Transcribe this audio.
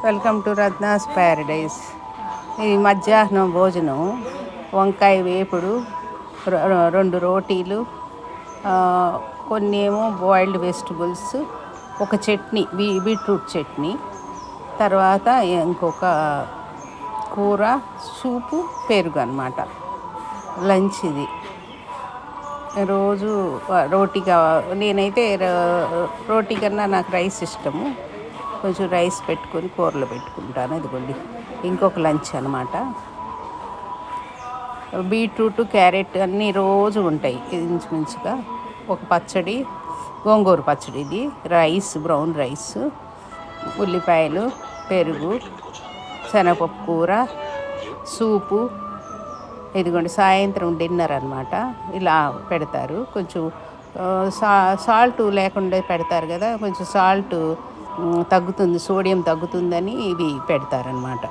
Welcome to Ratna's Paradise. ఇది మధ్యాహ్నం భోజనం. వంకాయ వేపుడు, 2 రోటీలు, కొన్ని ఏమో బాయిల్డ్ వెజిటబుల్స్, ఒక చట్నీ, బీట్రూట్ చట్నీ, తర్వాత ఇంకొక కూర, సూపు, పెరుగు అన్నమాట. లంచ్ ఇది. రోజు రోటీ నేనైతే రోటీ కన్నా నాకు రైస్ ఇష్టము. కొంచెం రైస్ పెట్టుకొని కూరలో పెట్టుకుంటాను. ఇదిగోండి ఇంకొక లంచ్ అనమాట. బీట్రూట్, క్యారెట్ అన్నీ రోజు ఉంటాయి ఇంచుమించుగా. ఒక పచ్చడి, గోంగూర పచ్చడి, ఇది రైస్, బ్రౌన్ రైస్, ఉల్లిపాయలు, పెరుగు, శనగపప్పు కూర, సూపు. ఇదిగోండి సాయంత్రం డిన్నర్ అనమాట. ఇలా పెడతారు. కొంచెం సాల్ట్ లేకుండా పెడతారు కదా, కొంచెం సాల్ట్ తగ్గుతుంది, సోడియం తగ్గుతుందని ఇవి పెడతారనమాట.